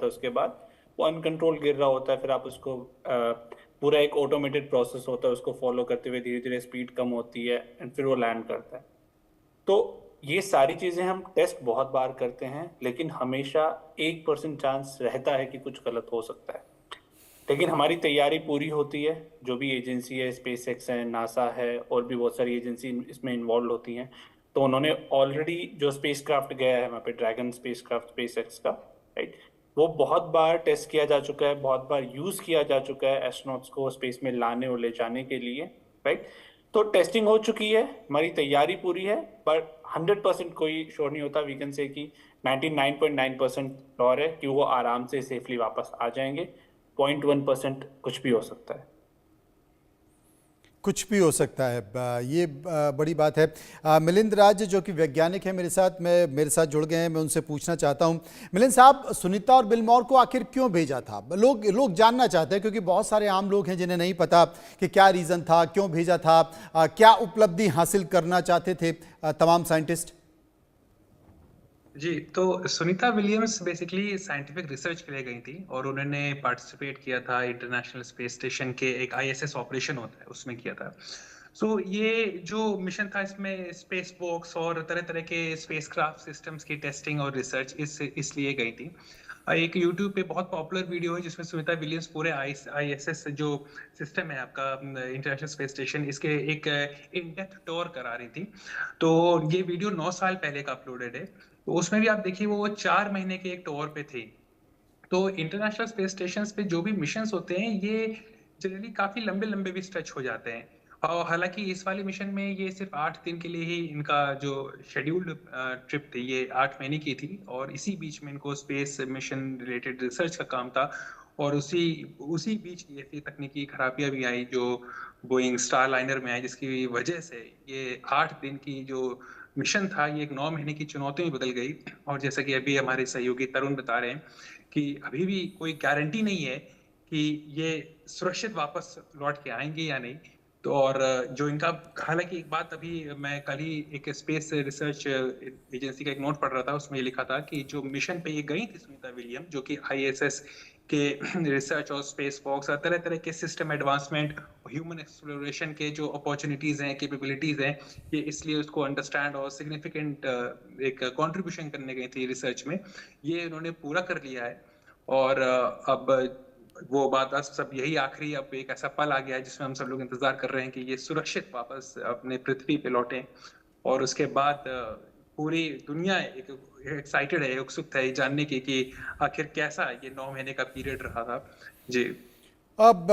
था, उसके बाद वो अनकंट्रोल गिर रहा होता है, फिर आप उसको पूरा एक ऑटोमेटेड प्रोसेस होता है, उसको फॉलो करते हुए धीरे धीरे स्पीड कम होती है एंड फिर वो लैंड करता है। तो ये सारी चीजें हम टेस्ट बहुत बार करते हैं, लेकिन हमेशा 1% चांस रहता है कि कुछ गलत हो सकता है। लेकिन हमारी तैयारी पूरी होती है, जो भी एजेंसी है, स्पेस एक्स है, नासा है, और भी बहुत सारी एजेंसी इसमें इन्वॉल्व होती हैं। तो उन्होंने ऑलरेडी जो स्पेस क्राफ्ट गया है वहाँ पे, dragon space craft space x का, राइट, वो बहुत बार टेस्ट किया जा चुका है, बहुत बार यूज किया जा चुका है एस्ट्रोनॉट्स को स्पेस में लाने और ले जाने के लिए, राइट। तो टेस्टिंग हो चुकी है, हमारी तैयारी पूरी है, पर 100% कोई श्योर नहीं होता। वी कैन से कि 99.9% श्योर है कि वो आराम से सेफली वापस आ जाएंगे। 0.1% कुछ भी हो सकता है। कुछ भी हो सकता है, ये बड़ी बात है। मिलिंद राज जो कि वैज्ञानिक है मेरे साथ जुड़ गए हैं, मैं उनसे पूछना चाहता हूं। मिलिंद साहब, सुनीता और बिलमॉर को आखिर क्यों भेजा था? लोग जानना चाहते हैं, क्योंकि बहुत सारे आम लोग हैं जिन्हें नहीं पता कि क्या रीज़न था, क्यों भेजा था, क्या उपलब्धि हासिल करना चाहते थे तमाम साइंटिस्ट। जी, तो Sunita Williams basically scientific research के लिए गई थी और उन्होंने पार्टिसिपेट किया था इंटरनेशनल स्पेस स्टेशन के एक आईएसएस ऑपरेशन होता है उसमें किया था। सो ये जो मिशन था इसमें स्पेस बॉक्स और तरह तरह के स्पेसक्राफ्ट सिस्टम्स की टेस्टिंग और रिसर्च इसलिए गई थी। एक यूट्यूब पे बहुत पॉपुलर वीडियो है जिसमें सुनीता विलियम्स पूरे आईएसएस जो सिस्टम है आपका इंटरनेशनल स्पेस स्टेशन, इसके एक इन डेप्थ टूर करा रही थी। तो ये वीडियो 9 साल पहले का अपलोडेड है। तो उसमें भी आप देखिए वो 4 महीने के एक टूर पे थे। तो इंटरनेशनल स्पेस स्टेशन पे जो भी मिशन होते हैं ये जनरली काफी लंबे लंबे भी स्ट्रेच हो जाते हैं। और हालांकि इस वाले मिशन में ये सिर्फ 8 दिन के लिए ही इनका जो शेड्यूल्ड ट्रिप थी ये 8 महीने की थी, और इसी बीच में इनको स्पेस मिशन रिलेटेड रिसर्च का काम था। और उसी उसी बीच ये ऐसी तकनीकी खराबियां भी आई जो बोइंग स्टार लाइनर में आई, जिसकी वजह से ये 8 दिन की जो मिशन था ये एक 9 महीने की चुनौती में बदल गई। और जैसा कि अभी हमारे सहयोगी तरुण बता रहे हैं कि अभी भी कोई गारंटी नहीं है कि ये सुरक्षित वापस लौट के आएंगे या नहीं। तो और जो इनका, हालांकि एक बात अभी मैं कल ही एक स्पेस रिसर्च एजेंसी का एक नोट पढ़ रहा था, उसमें ये लिखा था कि जो मिशन पे ये गई थी सुनीता विलियम, जो कि आईएसएस के रिसर्च और स्पेस वॉक्स और तरह तरह के सिस्टम एडवांसमेंट, ह्यूमन एक्सप्लोरेशन के जो अपॉर्चुनिटीज हैं, कैपेबिलिटीज हैं, ये इसलिए उसको अंडरस्टैंड और सिग्निफिकेंट एक कंट्रीब्यूशन करने गई थी रिसर्च में, ये उन्होंने पूरा कर लिया है। और अब वो बात सब यही आखिरी अब एक ऐसा पल आ गया है जिसमें हम सब लोग इंतजार कर रहे हैं कि ये सुरक्षित वापस अपने पृथ्वी पे लौटें। और उसके बाद पूरी दुनिया एक एक्साइटेड है, उत्सुक है जानने की कि आखिर कैसा ये 9 महीने का पीरियड रहा था। जी, अब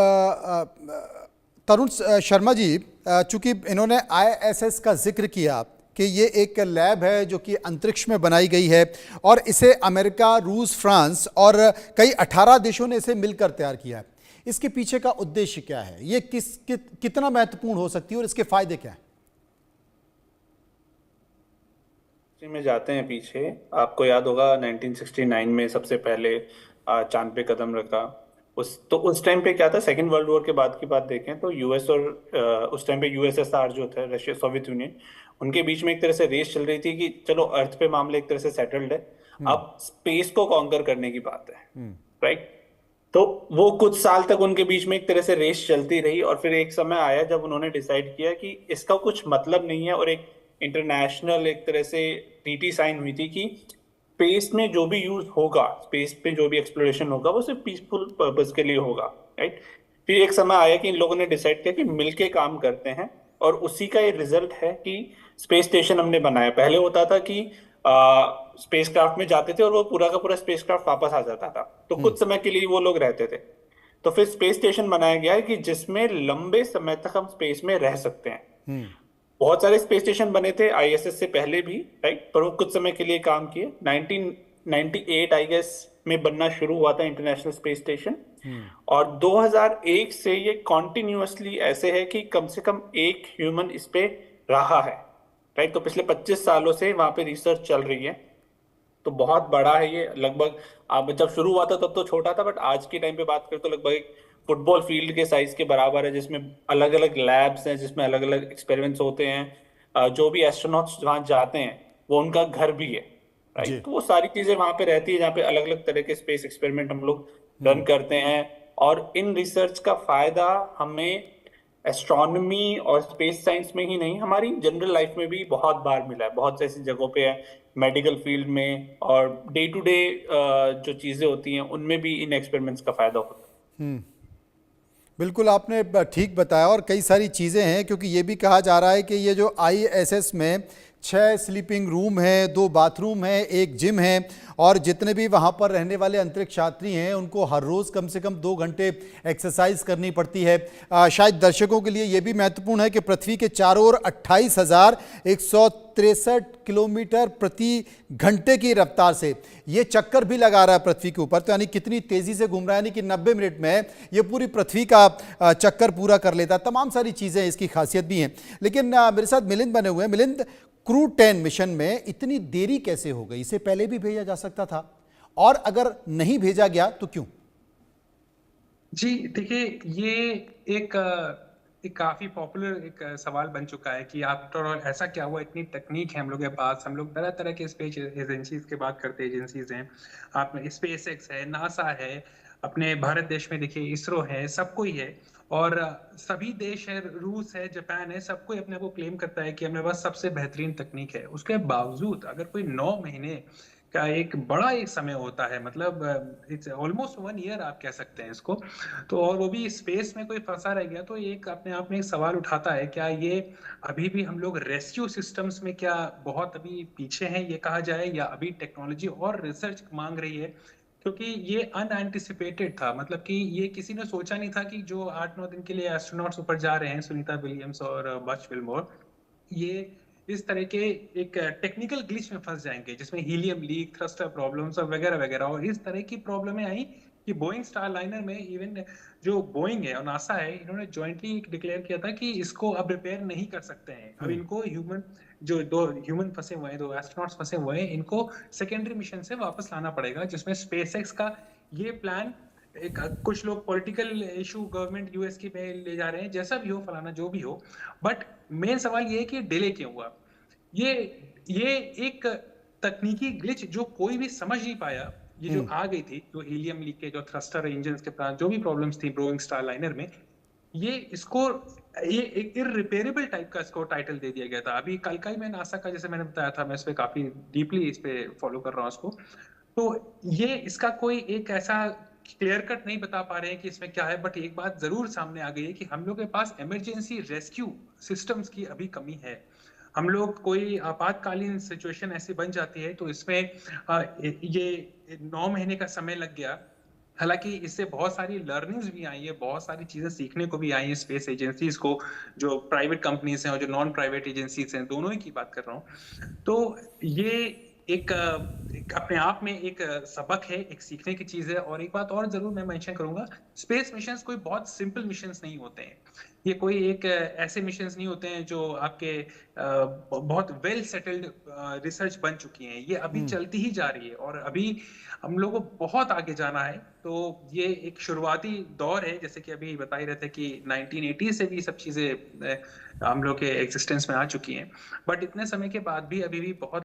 तरुण शर्मा जी, चूंकि इन्होंने आईएसएस का जिक्र किया कि ये एक लैब है जो कि अंतरिक्ष में बनाई गई है और इसे अमेरिका, रूस, फ्रांस और कई 18 देशों ने इसे मिलकर तैयार किया है। इसके पीछे का उद्देश्य क्या है? ये कितना महत्वपूर्ण हो सकती है और इसके फायदे क्या हैं? में जाते हैं पीछे, आपको याद होगा 1969 में सबसे पहले चांद पे कदम रखा। उस टाइम पे क्या था, सेकेंड वर्ल्ड वॉर के बाद की बात देखें तो यूएस और उस टाइम पे यूएसएसआर जो था, रशिया, सोवियत यूनियन, उनके बीच में एक तरह से रेस चल रही थी कि चलो अर्थ पे मामले एक तरह से सेटल्ड है, अब स्पेस को कॉन्कर करने की बात है, राइट। तो वो कुछ साल तक उनके बीच में एक तरह से रेस चलती रही, और फिर एक समय आया जब उन्होंने डिसाइड किया कि इसका कुछ मतलब नहीं है, और एक इंटरनेशनल एक तरह से ट्रीटी साइन हुई थी कि स्पेस में जो भी यूज होगा, स्पेस पे जो भी एक्सप्लोरेशन होगा वो सिर्फ पीसफुल पर्पस के लिए होगा, राइट। फिर एक समय आया कि इन लोगों ने डिसाइड किया कि मिलके काम करते हैं, और उसी का ये रिजल्ट है कि स्पेस स्टेशन हमने बनाया। पहले होता था कि स्पेसक्राफ्ट में जाते थे और वो पूरा का पूरा स्पेसक्राफ्ट वापस आ जाता था, तो कुछ समय के लिए वो लोग रहते थे। तो फिर स्पेस स्टेशन बनाया गया है कि जिसमें लंबे समय तक हम स्पेस में रह सकते हैं। बहुत सारे स्पेस स्टेशन बने थे आईएसएस से पहले भी, राइट, पर वो कुछ समय के लिए काम किए। 1998 आई गेस में बनना शुरू हुआ था इंटरनेशनल स्पेस स्टेशन, और 2001 से ये कॉन्टिन्यूअसली ऐसे है कि कम से कम एक ह्यूमन इस पे रहा है, राइट। तो पिछले 25 सालों से वहां पे रिसर्च चल रही है, तो बहुत बड़ा है ये। लगभग आप जब शुरू हुआ था तब तो छोटा था, बट आज के टाइम पे बात करें तो लगभग एक फुटबॉल फील्ड के साइज के बराबर है, जिसमें अलग अलग लैब्स हैं, जिसमें अलग अलग एक्सपेरिमेंट्स होते हैं। जो भी एस्ट्रोनॉट्स वहां जाते हैं वो उनका घर भी है, जी। राइट। तो वो सारी चीजें वहां पे रहती है जहाँ पे अलग अलग तरह के स्पेस एक्सपेरिमेंट हम लोग रन करते हैं। और इन रिसर्च का फायदा हमें एस्ट्रोनॉमी और स्पेस साइंस में ही नहीं, हमारी जनरल लाइफ में भी बहुत बार मिला है, बहुत ऐसी जगहों पे है, मेडिकल फील्ड में और डे टू डे जो चीजें होती हैं उनमें भी इन एक्सपेरिमेंट्स का फायदा होता है। बिल्कुल आपने ठीक बताया, और कई सारी चीज़ें हैं, क्योंकि ये भी कहा जा रहा है कि ये जो आईएसएस में 6 स्लीपिंग रूम है, 2 बाथरूम है, एक जिम है, और जितने भी वहाँ पर रहने वाले अंतरिक्ष यात्री हैं उनको हर रोज़ कम से कम 2 घंटे एक्सरसाइज करनी पड़ती है। शायद दर्शकों के लिए ये भी महत्वपूर्ण है कि पृथ्वी के चारों ओर 28,163 किलोमीटर प्रति घंटे की रफ्तार से ये चक्कर भी लगा रहा है पृथ्वी के ऊपर। तो यानी कितनी तेज़ी से घूम रहा है, यानी कि 90 मिनट में ये पूरी पृथ्वी का चक्कर पूरा कर लेता है। तमाम सारी चीज़ें इसकी खासियत भी हैं। लेकिन मेरे साथ मिलिंद बने हुए हैं। मिलिंद, क्रू 10 मिशन में इतनी देरी कैसे हो गई? इसे पहले भी भेजा जा सकता था, और अगर नहीं भेजा गया तो क्यों? जी देखिए, ये एक एक काफी पॉपुलर एक सवाल बन चुका है कि आफ्टर ऑल ऐसा क्या हुआ, इतनी तकनीक है हम लोग के पास, हम लोग तरह तरह के स्पेस एजेंसीज की बात करते हैं, एजेंसीज हैं, आप स्पेस एक्स है, नासा है, अपने भारत देश में देखिए इसरो है, सब कोई है। और सभी देश है, रूस है, जापान है, सब कोई अपने को क्लेम करता है कि हमारे पास सबसे बेहतरीन तकनीक है। उसके बावजूद अगर कोई 9 महीने का एक बड़ा एक समय होता है, मतलब इट्स ऑलमोस्ट 1 ईयर आप कह सकते हैं इसको, तो और वो भी स्पेस में कोई फंसा रह गया, तो एक अपने आप में एक सवाल उठाता है, क्या ये अभी भी हम लोग रेस्क्यू सिस्टम्स में क्या बहुत अभी पीछे हैं ये कहा जाए, या अभी टेक्नोलॉजी और रिसर्च मांग रही है? क्योंकि ये अनएंटिसिपेटेड था, मतलब कि ये किसी ने सोचा नहीं था कि जो 8-9 दिन के लिए एस्ट्रोनॉट्स ऊपर जा रहे हैं, सुनीता विलियम्स और बच विल्मोर, ये इस तरह के एक टेक्निकल ग्लिच में फंस जाएंगे जिसमें हीलियम लीक, थ्रस्टर प्रॉब्लम्स और वगैरह वगैरह। और इस तरह की प्रॉब्लमें आई कि बोइंग स्टार लाइनर में इवन जो बोइंग है और नासा है, इन्होंने जॉइंटली डिक्लेयर किया था कि इसको अब रिपेयर नहीं कर सकते हैं। अब इनको ह्यूमन, जो 2 ह्यूमन फंसे हुए हैं, 2 एस्ट्रोनॉट्स फंसे हुए हैं, इनको सेकेंडरी मिशन से वापस लाना पड़ेगा, जिसमें स्पेसएक्स का ये प्लान, एक कुछ लोग पॉलिटिकल इशू गवर्नमेंट यूएस की में ले जा रहे हैं, जैसा भी हो, फलाना जो भी हो, बट मेन सवाल ये है कि डिले क्यों हुआ। ये ये एक तकनीकी ग्लिच जो कोई भी समझ नहीं पाया, ये जो आ गई थी, जो हीलियम लीक के, जो थ्रस्टर इंजन के पास जो भी प्रॉब्लम्स थी बोइंग स्टार लाइनर में, ये इसको, ये एक इररिपेरेबल टाइप का इसको टाइटल दे दिया गया था। अभी कल का ही मैं नासा का, जैसे मैंने बताया था, मैं इस पे काफी डीपली इस पे फॉलो कर रहा हूँ इसको, तो ये इसका कोई एक ऐसा क्लियर कट नहीं बता पा रहे हैं कि इसमें क्या है, बट एक बात जरूर सामने आ गई है कि हम लोग के पास इमरजेंसी रेस्क्यू सिस्टम्स की अभी कमी है। हम लोग कोई आपातकालीन सिचुएशन ऐसी बन जाती है तो इसमें ये 9 महीने का समय लग गया। हालांकि इससे बहुत सारी लर्निंग्स भी आई है, बहुत सारी चीजें सीखने को भी आई है स्पेस एजेंसीज को, जो प्राइवेट कंपनीज हैं और जो नॉन प्राइवेट एजेंसीज हैं, दोनों ही की बात कर रहा हूँ। तो ये एक अपने आप में एक सबक है, एक सीखने की चीज है। और एक बात और जरूर मैं मेंशन करूंगा, स्पेस मिशंस कोई बहुत सिंपल मिशंस नहीं होते हैं। ये कोई एक ऐसे मिशंस नहीं होते हैं जो आपके बहुत वेल सेटल्ड रिसर्च बन चुकी हैं। ये अभी चलती ही जा रही है और अभी हम लोगों को बहुत आगे जाना है। तो ये एक शुरुआती दौर है, जैसे कि अभी बता ही रहे थे कि 1980 से भी सब चीजें हम लोग के एग्जिस्टेंस में आ चुकी हैं, बट इतने समय के बाद भी अभी भी बहुत